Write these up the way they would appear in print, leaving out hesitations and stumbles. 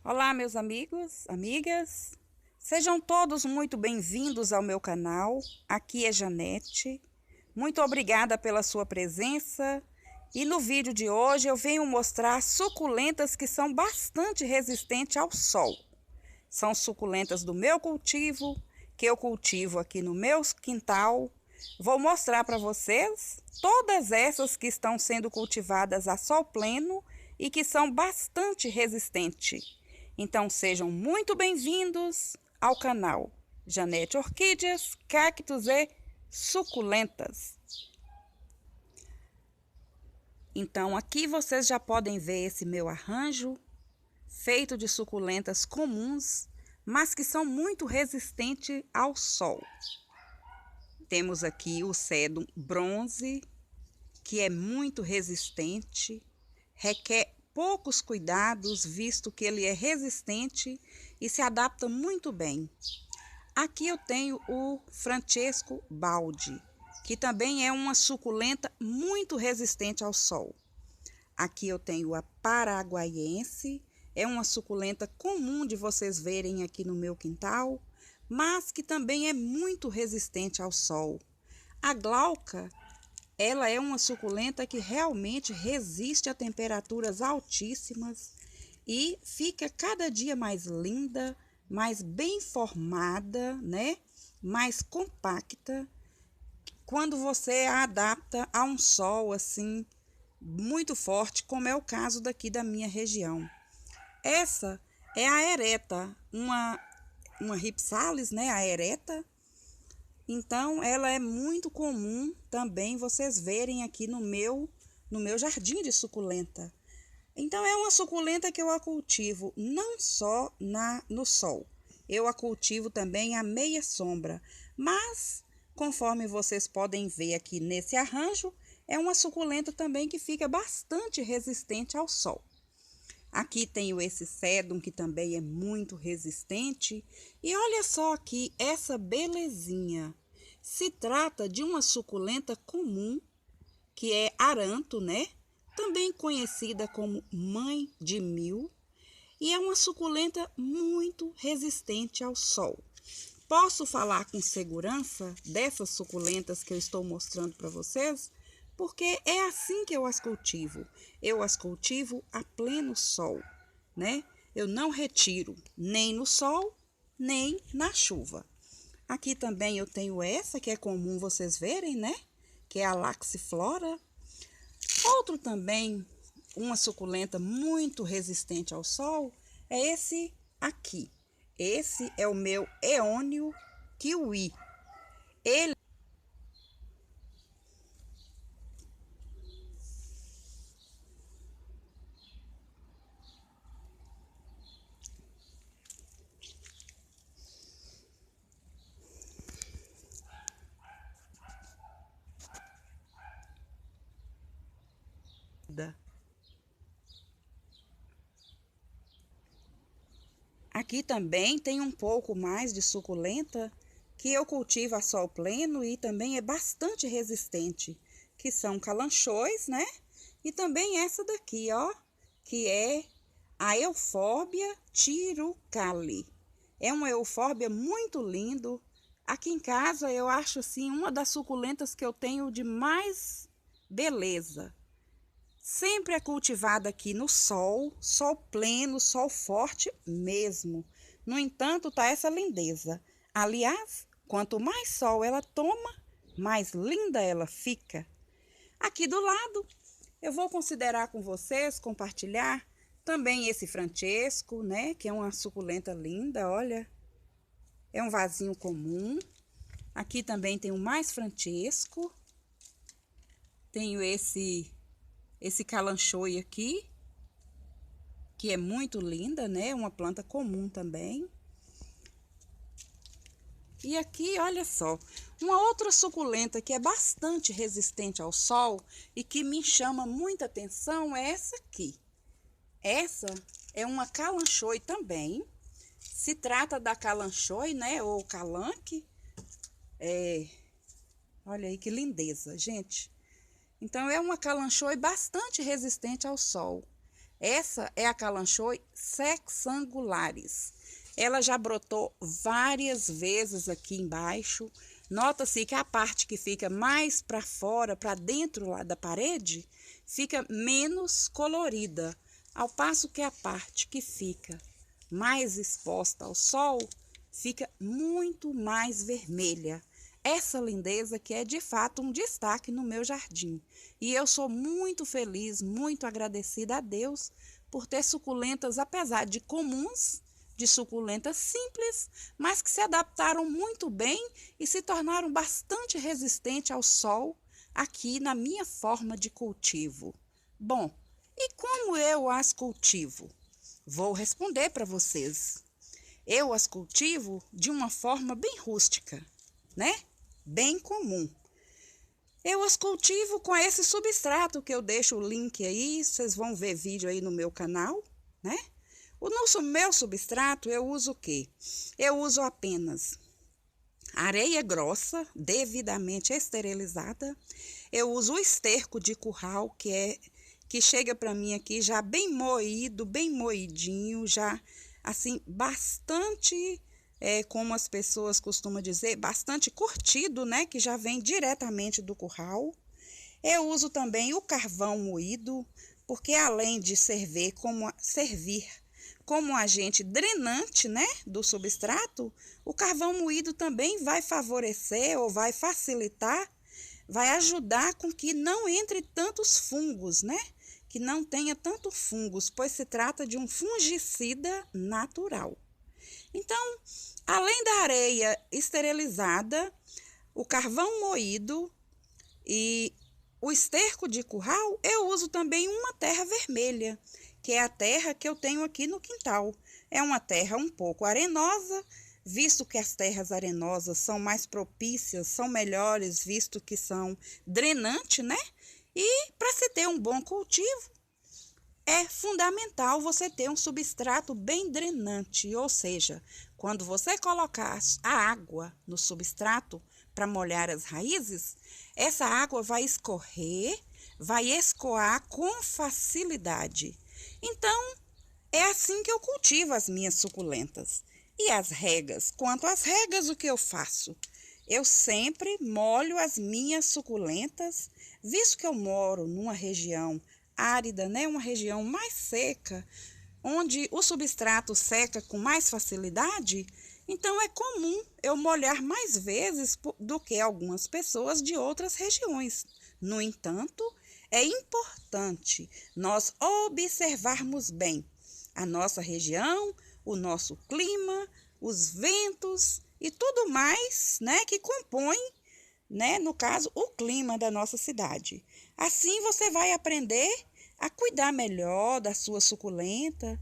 Olá, meus amigos, amigas, sejam todos muito bem-vindos ao meu canal. Aqui é Janete. Muito obrigada pela sua presença. E no vídeo de hoje eu venho mostrar suculentas que são bastante resistentes ao sol. São suculentas do meu cultivo, que eu cultivo aqui no meu quintal. Vou mostrar para vocês todas essas que estão sendo cultivadas a sol pleno e que são bastante resistentes. Então sejam muito bem-vindos ao canal Janete Orquídeas, Cactos e Suculentas. Então aqui vocês já podem ver esse meu arranjo feito de suculentas comuns, mas que são muito resistentes ao sol. Temos aqui o cedro bronze, que é muito resistente, requer poucos cuidados, visto que ele é resistente e se adapta muito bem. Aqui eu tenho o Francesco Baldi, que também é uma suculenta muito resistente ao sol. Aqui eu tenho a Paraguaiense, é uma suculenta comum de vocês verem aqui no meu quintal, mas que também é muito resistente ao sol. A Glauca, ela é uma suculenta que realmente resiste a temperaturas altíssimas e fica cada dia mais linda, mais bem formada, né? Mais compacta, quando você a adapta a um sol assim muito forte, como é o caso daqui da minha região. Essa é a ereta, uma Rhipsalis, né? A ereta. Então, ela é muito comum também vocês verem aqui no meu jardim de suculenta. Então, é uma suculenta que eu a cultivo não só no sol, eu a cultivo também à meia sombra. Mas, conforme vocês podem ver aqui nesse arranjo, é uma suculenta também que fica bastante resistente ao sol. Aqui tenho esse sedum que também é muito resistente. E olha só aqui essa belezinha. Se trata de uma suculenta comum, que é aranto, né? Também conhecida como mãe de mil. E é uma suculenta muito resistente ao sol. Posso falar com segurança dessas suculentas que eu estou mostrando para vocês? Porque é assim que eu as cultivo. Eu as cultivo a pleno sol, né? Eu não retiro nem no sol, nem na chuva. Aqui também eu tenho essa, que é comum vocês verem, né? Que é a Laxiflora. Outro também, uma suculenta muito resistente ao sol, é esse aqui. Esse é o meu Eônio Kiwi. Ele Aqui também tem um pouco mais de suculenta que eu cultivo a sol pleno e também é bastante resistente, que são calanchões, né? E também essa daqui, ó, que é a Eufórbia tirucale. É uma eufórbia muito lindo. Aqui em casa eu acho assim uma das suculentas que eu tenho de mais beleza. Sempre é cultivada aqui no sol, sol pleno, sol forte mesmo. No entanto, tá essa lindeza. Aliás, quanto mais sol ela toma, mais linda ela fica. Aqui do lado, eu vou considerar com vocês, compartilhar também esse Francesco, né? Que é uma suculenta linda, olha. É um vasinho comum. Aqui também tem o mais Francesco. Tenho esse calanchoe aqui, que é muito linda, né? Uma planta comum também. E aqui, olha só, uma outra suculenta que é bastante resistente ao sol e que me chama muita atenção é essa aqui. Essa é uma calanchoe também. Se trata da calanchoe, né? Ou calanque. Olha aí que lindeza, gente. Então, é uma calanchoe bastante resistente ao sol. Essa é a Kalanchoe sexangularis. Ela já brotou várias vezes aqui embaixo. Nota-se que a parte que fica mais para fora, para dentro lá da parede, fica menos colorida, ao passo que a parte que fica mais exposta ao sol fica muito mais vermelha. Essa lindeza que é de fato um destaque no meu jardim. E eu sou muito feliz, muito agradecida a Deus por ter suculentas, apesar de comuns, de suculentas simples, mas que se adaptaram muito bem e se tornaram bastante resistentes ao sol aqui na minha forma de cultivo. Bom, e como eu as cultivo? Vou responder para vocês. Eu as cultivo de uma forma bem rústica, né? Bem comum. Eu as cultivo com esse substrato que eu deixo o link aí, vocês vão ver vídeo aí no meu canal, né? Meu substrato eu uso o quê? Eu uso apenas areia grossa, devidamente esterilizada. Eu uso o esterco de curral, que chega para mim aqui já bem moído, bem moidinho, já assim bastante, como as pessoas costumam dizer, bastante curtido, né? Que já vem diretamente do curral. Eu uso também o carvão moído, porque além de servir como agente drenante, né, do substrato, o carvão moído também vai favorecer ou vai facilitar, vai ajudar com que não entre tantos fungos, né? Que não tenha tanto fungos, pois se trata de um fungicida natural. Então, além da areia esterilizada, o carvão moído e o esterco de curral, eu uso também uma terra vermelha, que é a terra que eu tenho aqui no quintal. É uma terra um pouco arenosa, visto que as terras arenosas são mais propícias, são melhores, visto que são drenantes, né? E para se ter um bom cultivo, é fundamental você ter um substrato bem drenante, ou seja, quando você colocar a água no substrato para molhar as raízes, essa água vai escorrer, vai escoar com facilidade. Então, é assim que eu cultivo as minhas suculentas. E as regas? Quanto às regas, o que eu faço? Eu sempre molho as minhas suculentas, visto que eu moro numa região árida, né? Uma região mais seca, onde o substrato seca com mais facilidade, então é comum eu molhar mais vezes do que algumas pessoas de outras regiões. No entanto, é importante nós observarmos bem a nossa região, o nosso clima, os ventos e tudo mais, né, que compõe, né, no caso, o clima da nossa cidade. Assim você vai aprender a cuidar melhor da sua suculenta,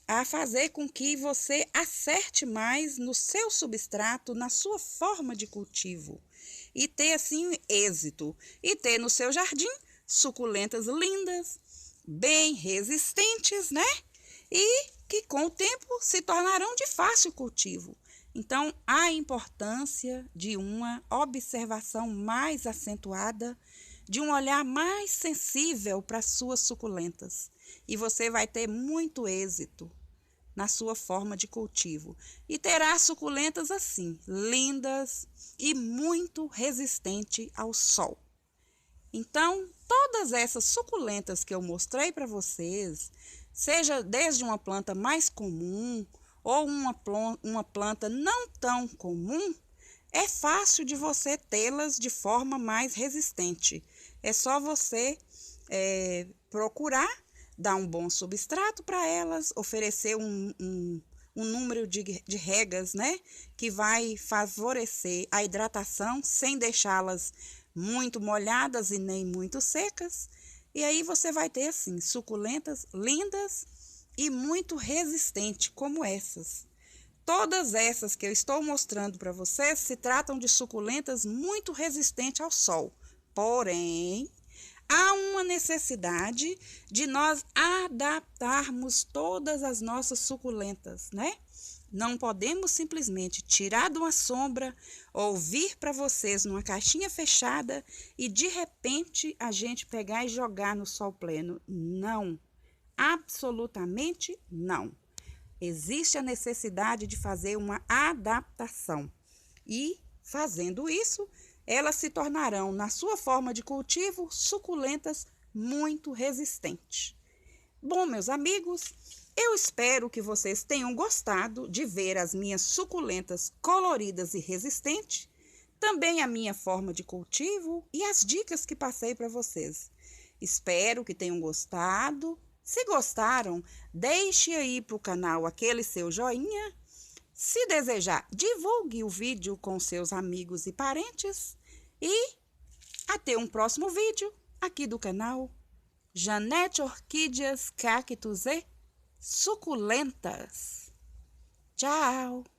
a fazer com que você acerte mais no seu substrato, na sua forma de cultivo e ter assim êxito e ter no seu jardim suculentas lindas, bem resistentes, né? E que com o tempo se tornarão de fácil cultivo. Então, a importância de uma observação mais acentuada, de um olhar mais sensível para as suas suculentas. E você vai ter muito êxito na sua forma de cultivo. E terá suculentas assim, lindas e muito resistentes ao sol. Então, todas essas suculentas que eu mostrei para vocês, seja desde uma planta mais comum ou uma planta não tão comum, é fácil de você tê-las de forma mais resistente. É só você procurar dar um bom substrato para elas, oferecer um número de regas, né, que vai favorecer a hidratação sem deixá-las muito molhadas e nem muito secas. E aí você vai ter assim suculentas lindas e muito resistentes como essas. Todas essas que eu estou mostrando para vocês se tratam de suculentas muito resistentes ao sol. Porém, há uma necessidade de nós adaptarmos todas as nossas suculentas, né? Não podemos simplesmente tirar de uma sombra ou vir para vocês numa caixinha fechada e de repente a gente pegar e jogar no sol pleno. Não. Absolutamente não. Existe a necessidade de fazer uma adaptação e, fazendo isso, elas se tornarão, na sua forma de cultivo, suculentas muito resistentes. Bom, meus amigos, eu espero que vocês tenham gostado de ver as minhas suculentas coloridas e resistentes, também a minha forma de cultivo e as dicas que passei para vocês. Espero que tenham gostado. Se gostaram, deixe aí para o canal aquele seu joinha. Se desejar, divulgue o vídeo com seus amigos e parentes. E até um próximo vídeo aqui do canal Janete Orquídeas, Cactos e Suculentas. Tchau!